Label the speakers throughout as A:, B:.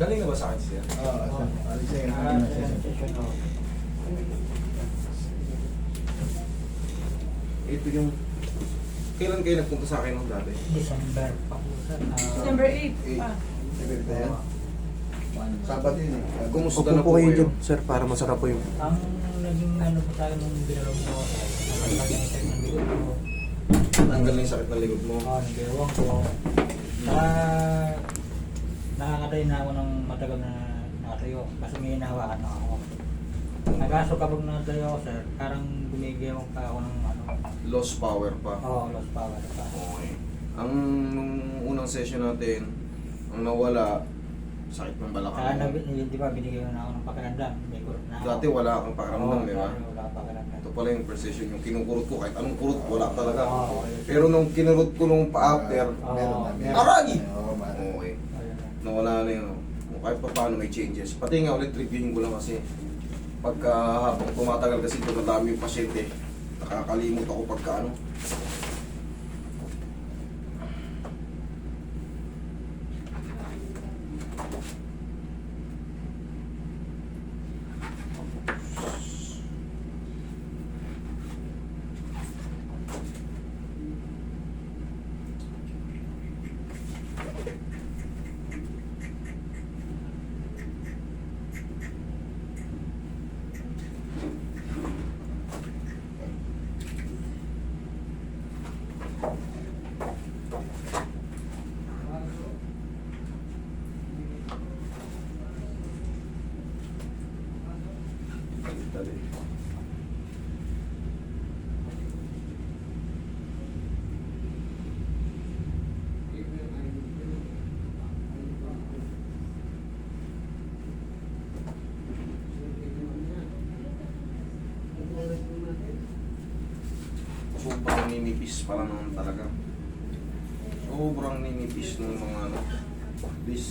A: Galing na ba sa akin siya?
B: Oo, alis na yun.
A: Ito yung... Kailan kayo nagpunta sa akin nung dati?
C: December pa po sir.
D: December 8 pa.
B: Nagkita yan. Sabat yun eh.
A: Kumusta
E: Upo
A: na
E: po
A: po
E: kayo
A: kayo?
E: dyan, sir, para masarap po yung...
C: Ang naging ano po tayo nung binalong ko, nagpag-inisip ng likod ko.
A: Tanggal na yung sakit ng likod mo.
C: Nagewang ko. Nakakatay na ako ng matagal na nakatayo kasi may hinahawakan na ako. Nagaso kapag nakatayo ako sir, parang gumigewang pa ako ng ano.
A: Lost power pa.
C: Oo, lost power pa.
A: Okay. Ang nung unang session natin, ang nawala, sakit ng balakang mo.
C: Di ba binigyan na ako ng pakiramdam? May kurot na ako.
A: Dati wala kang pakiramdam, di ba?
C: Wala akong pakiramdam.
A: Ito pala yung precision, yung kinukurot ko, kahit anong kurot, wala talaga.
C: Oo,
A: Pero nung kinurot ko nung pa-after,
B: Meron na. meron.
A: Aray!
B: Oo, meron.
A: okay,
C: Ayun na.
A: nawala na yun. O kahit pa paano may changes. Pati nga ulit, reviewin ko lang kasi pagka habang tumatagal kasi dumadami yung pasyente, nakakalimot ako pagka ano. Dali. Sobrang ninipis pala naman talaga. Sobrang ninipis ng mga ano. This.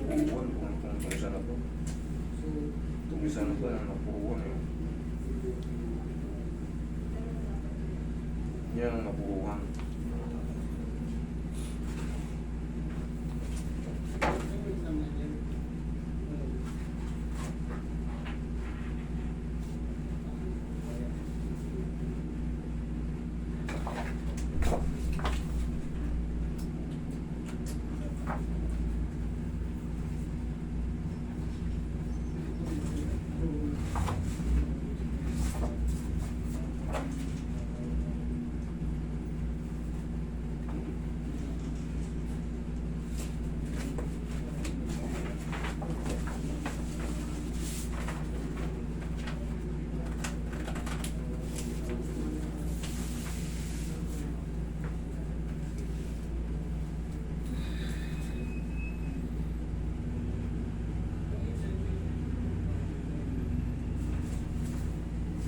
A: Puruan kung isa na to. Itong isa na to, napuruan eh. Yan ang napuruan.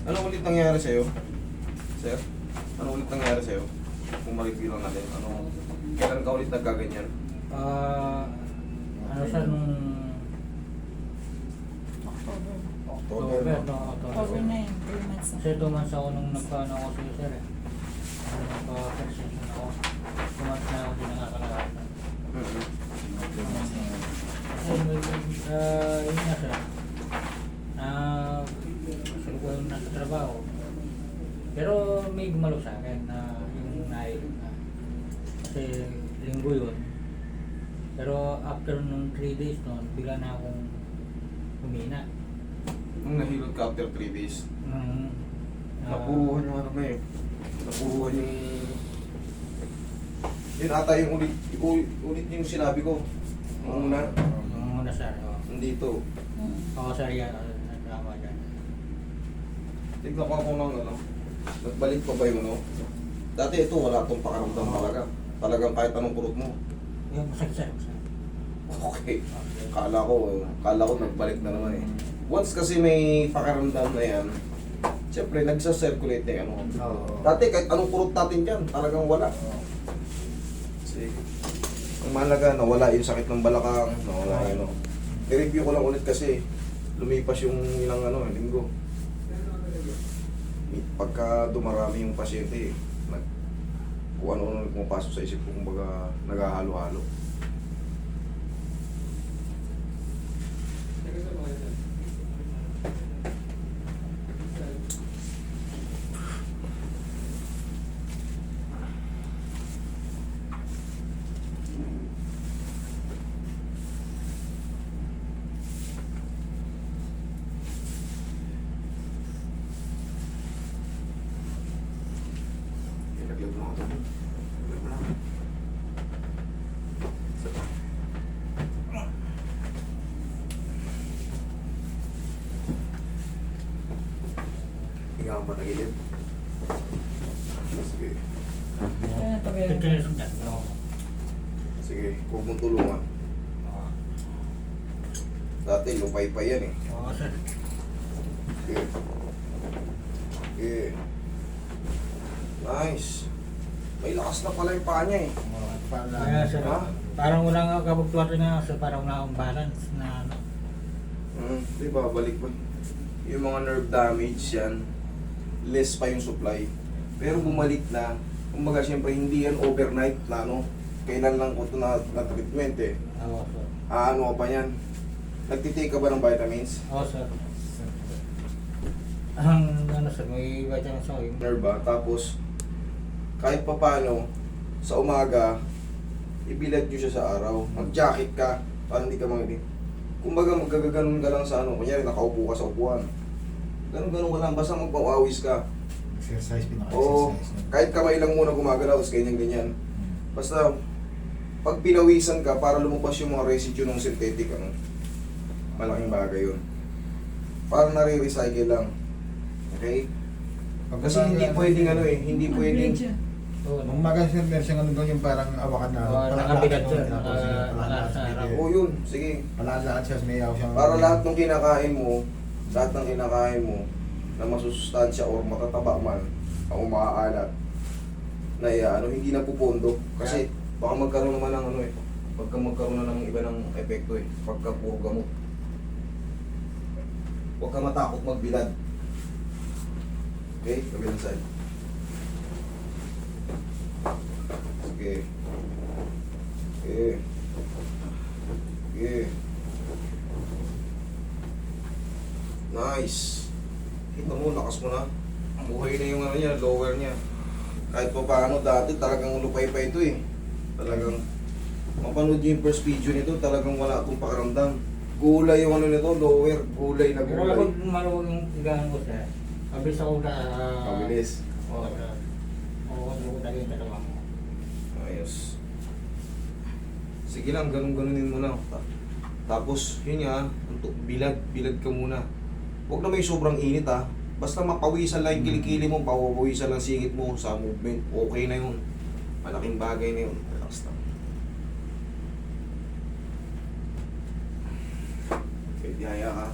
A: Ano ulit nangyari sa'yo? Sir? Ano ulit nangyari sa'yo? Kung ma-review lang natin, kailan ka ulit nagkaganyan?
C: Ano siya nung
D: October.
B: October.
D: October na yun, 3 months na.
C: Kasi 2 months ako nung nagpaano ako sa sir eh. Nagpa-prestation ako. 2 months na ako din nakakalakad. Kasi yun nga sir. Gusto ko yung nasa trabaho. Pero may gumalo sa akin na yung nailog na. Kasi linggo yun. Pero after nung 3 days noon, bigla na akong humina.
A: Nung nahilot ka after 3 days,
C: Nung
A: napuruhan yung ano na eh. Napuruhan yung... Yun ata yung ulit yung sinabi ko. Nung una,
C: Nung una sir.
A: nandito.
C: Oo sir yan. Nagkama dyan.
A: Tignan ko ako ng ano. Nagbalik pa ba yung ano? Dati ito wala tong pakaramdam talaga. Talagang kahit anong kurot mo.
C: Yung masakit sir. Masakit.
A: Okay. Kala ko nagbalik na naman eh. Once kasi may pakaramdam na yan, siyempre nagsa-circulate na yan.
B: Oo.
A: Dati kahit anong kurot natin dyan, talagang wala. Sige. Ang mahalaga, nawala yung sakit ng balakang, nawala yun. No? I-review ko lang ulit kasi lumipas yung ilang linggo. Pagka dumarami yung pasyente, kung ano-ano pumapasok sa isip ko, kumbaga naghahalo-halo. Ilaglag mo ako. Ilaglag mo lang. Higa ka pa tagilid. Sige.
D: Kaya pag-
C: Pagkaya sa dyan. Oo.
A: Sige, huwag mong tulungan.
C: Oo.
A: Dati, lupay pa yan eh.
C: Oo, sir.
A: Okay. Okay. Nice. May lakas na pala yung paa niya eh.
C: Kaya sir,
A: Ha?
C: parang wala nga kabugtuan rin nga, sir, parang wala akong balance na ano.
A: Di ba, balik ba? Yung mga nerve damage yan, less pa yung supply. Pero bumalik na, kumbaga siyempre hindi yan overnight na kailan lang ko ito na treatment eh.
C: Oo, sir.
A: Ano ka pa yan? Nagtitake ka ba ng vitamins?
C: Oo, sir. Ang ano sir, may vitamins ako yung
A: Nerve ba? Tapos, kahit pa paano, sa umaga, ibilad nyo siya sa araw. Mag-jacket ka, para hindi ka manginig. Kumbaga magagaganon ka lang sa kunyari nakaupo ka sa upuan. Ganon-ganon ka lang, basta magpawawis ka.
B: Exercise,
A: Oo,
B: pinaka-exercise.
A: kahit kamay lang muna gumagalaw, tapos ganyan-ganyan. Basta, pag pinawisan ka, para lumabas yung mga residue ng synthetic, malaking bagay yun. Parang nare-recycle lang. Okay? Kasi hindi pwedeng hindi pwedeng...
D: Mag-video.
C: Oo,
B: Nung umaga sir, meron siyang doon yung parang awakan na.
C: Oo, nakabigat sir,
B: Palalakad
C: naka-
B: siya.
A: Oo yun, sige.
B: Palalakad siya, may ayaw siyang...
A: Para lahat ng kinakain mo, na masusustansya or matataba man, o maaalat, na hindi na pupondo. Kasi baka magkaroon naman ng pagka magkaroon na ng iba ng epekto pagka puro gamot. Huwag ka matakot magbilad. Okay, kabilang side. Sige. Okay. Okay. Nice. Kita mo, lakas mo na. Buhay na yung niya, lower niya. Kahit pa paano dati, talagang lupay pa ito eh. Talagang, mapanood niyo yung first video nito, talagang wala akong pakaramdam. Gulay yung nito, lower, gulay na
C: Pero
A: gulay.
C: kapag maluwag yung tigahan ko sir, mabilis ako na...
A: Mabilis.
C: Oo, sir. Oo, hindi ko talaga yung dalawa mo.
A: Ayos. Sige lang, ganun-ganunin mo lang. Tapos, yun nga, bilad ka muna. Huwag na may sobrang init Basta mapawisan lang yung kilikili mo, pawawisan lang singit mo sa movement. Okay na yun. Malaking bagay na yun. Relax lang. Okay, dihaya ka.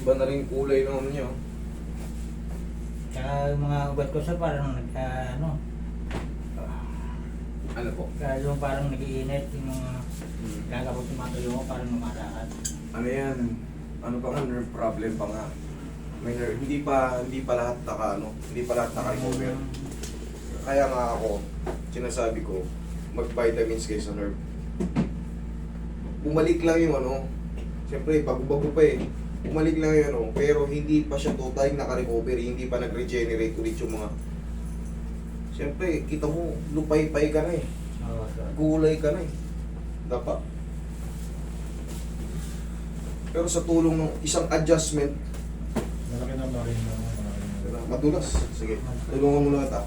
A: Iba na rin kulay ng niyo.
C: Kaya yung mga ugat ko sir, parang
A: Ano po?
C: kaya yung parang nag-iinit yung mga kapag tumatayo mo, parang lumalakad.
A: Ano yan? Ano pa nga, nerve problem pa nga. May nerve, hindi pa lahat hindi pa lahat naka-recover. Kaya nga ako, sinasabi ko, mag-vitamins kayo sa nerve. Bumalik lang yung siyempre, bago-bago pa bumalik lang yung pero hindi pa siya totally naka-recover, hindi pa nag-regenerate ulit yung mga... Siyempre, kita mo, lupay-pay ka na
C: Oo, sir.
A: gulay ka na dapat. Pero sa tulong ng isang adjustment,
B: Malaki na rin.
A: madulas. Sige, tulungan mo lang ito.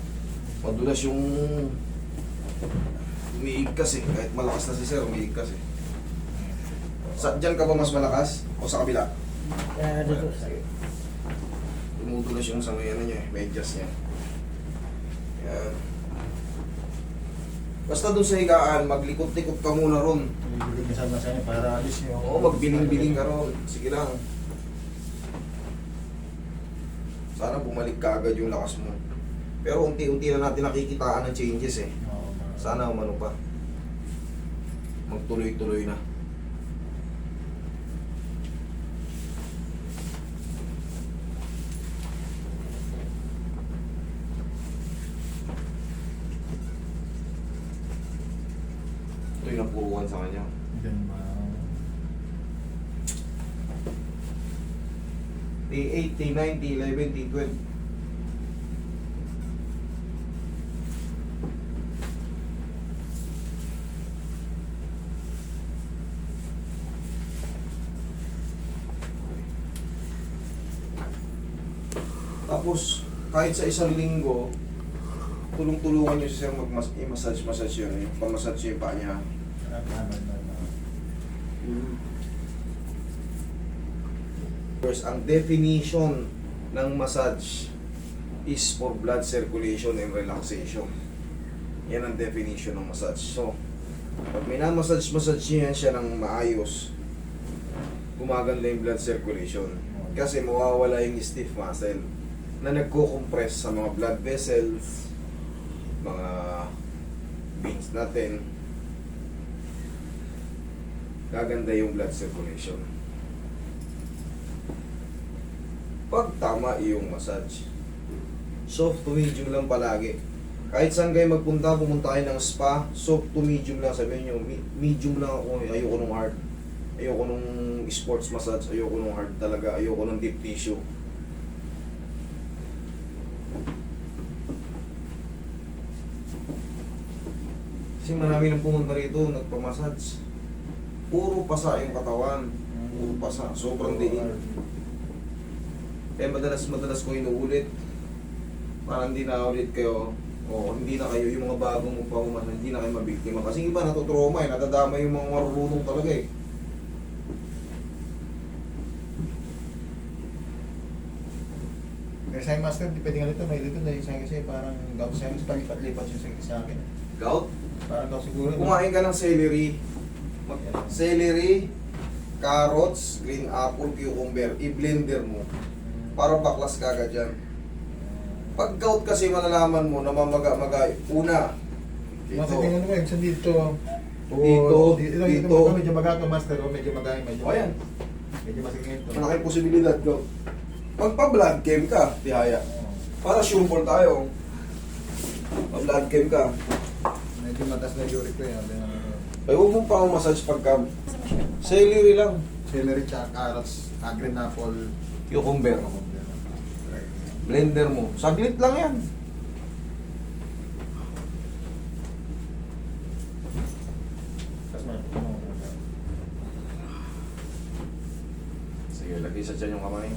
A: Madulas yung umiigkas kahit malakas na si sir, umiigkas Diyan ka ba mas malakas? O sa kabila?
C: Kaya dito sir.
A: Sige. Tumutulas yung sa may medyas niya. Yan. Basta dun sa higaan, maglikot-likot ka muna ron.
B: Ibigay sa masaya para alis yung...
A: Oo, magbiling-biling ka ron. Sige lang. Sana bumalik ka agad yung lakas mo. Pero unti-unti na natin nakikitaan ng changes eh.
B: Oo,
A: Sana umano pa. Magtuloy-tuloy na. Ito yung napuruan sa kanya.
B: Yan,
A: T8, T9, T11, T12. Tapos, kahit sa isang linggo, tulong-tulungan nyo si sir mag-massage yun. Yung pamassage yung paa niya. First, ang definition ng massage is for blood circulation and relaxation. Yan ang definition ng massage. So, pag may na-massage yan siya ng maayos, gumaganda yung blood circulation. Kasi mawawala yung stiff muscle na nagko-compress sa mga blood vessels, mga veins natin. Gaganda yung blood circulation. Pag tama yung massage, soft to medium lang palagi. Kahit saan kayo magpunta, pumunta kayo ng spa, soft to medium lang. Sabihin nyo, medium lang ako, ayoko nung hard. Ayoko nung sports massage, ayoko nung hard talaga, ayoko nung deep tissue. Kasi marami nang pumunta rito, nagpamassage. Puro pasa yung katawan. Puro pasa, sobrang diin. Kaya madalas ko inuulit. Para hindi na ulit kayo, o hindi na kayo, yung mga bagong magpapamassage, hindi na kayo mabiktima. Kasi iba natutrauma eh, nadadama yung mga marurunong talaga eh.
B: Kaya sa'yo master, di pwede nga nito, may dito dahil sa'yo kasi parang gout sa'yo, mas palipat-lipat yung sakit sa akin.
A: Gout?
B: Parang gout siguro.
A: Kumain ka ng celery. Celery, carrots, green apple, cucumber, i-blender mo. Para baklas ka agad dyan. Pag gout kasi malalaman mo, namamaga-maga. Una,
B: Master,
A: dito.
B: tingnan mo, sa dito.
A: Dito.
B: Medyo magato master, medyo magaling, medyo.
A: O yan,
B: Medyo masingit to.
A: malaking posibilidad gout. Magpa-blood chem ka, tihaya. Para sure ball tayo. Pa-blood chem ka.
B: Medyo matas na uric ko yan.
A: Ay, huwag mong pang-massage pagka celery lang.
B: Celery, tsaka carrots, green apple,
A: Cucumber. Blender mo. Saglit lang yan. Sige, lagay sa tiyan yung kamay.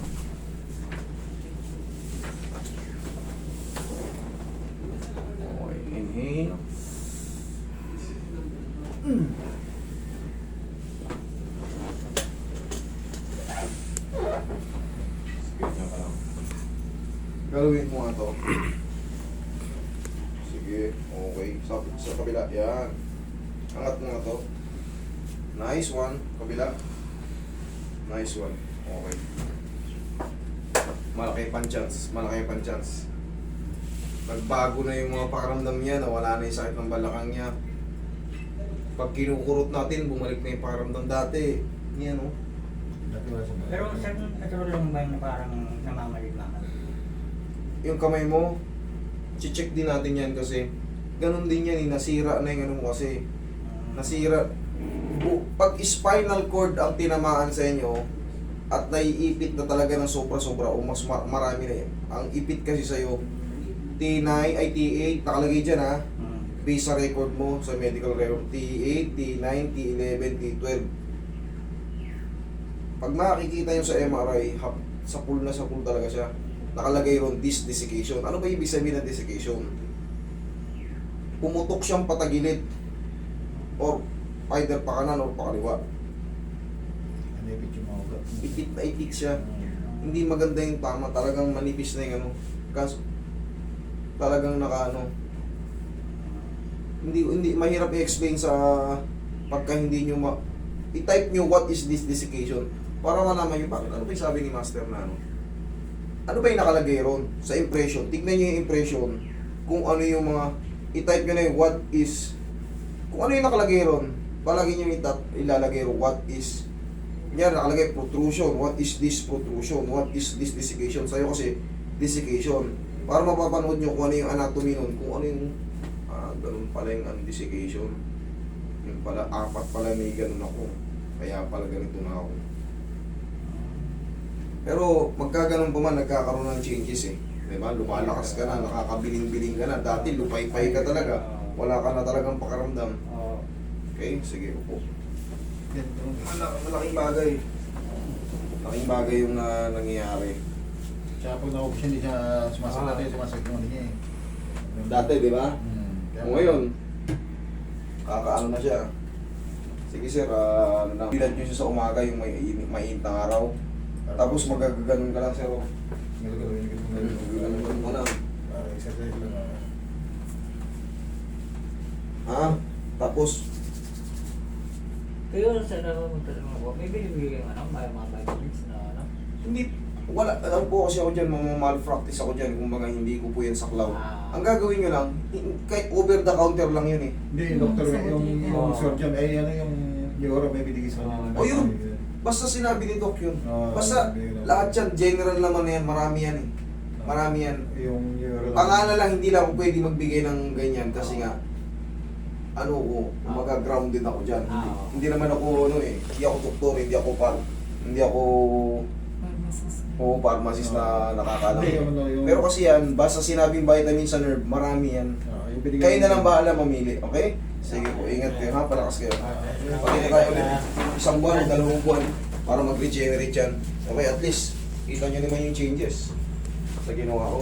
A: Okay, inhale. Sige, dyan ka lang. Galawin mo nga to. Sige, okay. Sa kabila, yan. Angat mo nga to. Nice one. Kabila. Nice one. Okay. Malaki pang chance. Malaki pang chance. Nagbago na yung mga pakaramdam niya. Nawala na yung sakit ng balakang niya. Pag kinukurot natin, bumalik na yung pakaramdam dati. Yan o.
C: Pero saan nagkaroon lang ba yung parang namamalig-mamag?
A: Yung kamay mo, check din natin yan kasi ganun din yan, nasira na yung ano mo kasi. Nasira. Pag spinal cord ang tinamaan sa inyo at naiipit na talaga ng sobra-sobra o mas marami na yan. Ang ipit kasi sa'yo, T9, ay T8, nakalagay dyan ha. Base sa record mo, sa medical record, T8, T9, T11, T12. Pag makikita nyo sa MRI, sa pool talaga siya. Nakalagay ron, disc desiccation. Ano ba ibig sabihin ng desiccation? Pumutok siyang patagilid. Or either pa kanan or pa kaliwa. Ipit na ipit siya. Hindi maganda yung tama. Talagang manipis na yung ano. Kaso, talagang nakaano. Hindi mahirap i-explain sa pagka hindi nyo i-type nyo what is this desiccation para malaman nyo bakit ano ba yung sabi ni Master na ano ba yung nakalagay ron sa impression. Tignan nyo yung impression kung ano yung mga i-type nyo na yung what is kung ano yung nakalagay ron. Palagi nyo ilalagay ron what is yan nakalagay protrusion, what is this protrusion, what is this desiccation. Sa'yo kasi desiccation para mapapanood nyo kung ano yung anatomy nun, kung ano yung ganun pala yung desiccation. Yung pala, 4 pala may ganun ako. Kaya pala ganito na ako. Pero magkaganon pa man, nagkakaroon ng changes eh. Diba? Lumalakas ka na, nakakabiling-biling ka na. Dati lupay-pay ka talaga. Wala ka na talagang pakaramdam. Okay, sige, upo. Malaking bagay. Malaking bagay yung nangyayari.
B: Siya pag na-off siya, hindi siya sumasakit, sumasakit yung ano niya eh.
A: Dati, di ba? Ngayon, kakaano na siya. Sige sir, bilad nyo siya sa umaga yung mainit na araw. Tapos magagaganon ka lang sir. Ganun mo lang.
B: Exercise lang.
A: Ha? Tapos,
C: Pero sa nagtatanong ko, may binibigay yung may mga vitamins na
A: hindi, wala, alam po kasi ako dyan, malpractice ako dyan, kumbaga hindi ko po yan saklaw. Ang gagawin nyo lang, kahit over the counter lang yun eh.
B: Hindi, yung doktor, yung surgeon, ay ano yung euro may binigay sa kanya.
A: O yun, basta sinabi ni Doc yun.
B: Oo,
A: Basta
B: sabi yun.
A: lahat yan, general naman na yan, marami yan eh. Marami yan.
B: Yung euro lang.
A: Pangalan lang, hindi lang ako pwede magbigay ng ganyan kasi nga, ano ko, mag-grounded ako dyan. Hindi naman ako, ano eh, hindi ako doktor, hindi ako pharmacist na nakakalam.
B: Hindi, ano, yung-
A: Pero kasi yan, basta sinabing vitamin sa nerve, marami yan.
B: Yung binigay
A: Kayo na lang bahala mamili, okay? Sige po, ingat kayo ha, palakas kayo. Pagkita kayo ulit, 1 buwan, 2 buwan, para mag-regenerate yan. Okay, at least, kita nyo naman yung changes sa ginawa ko.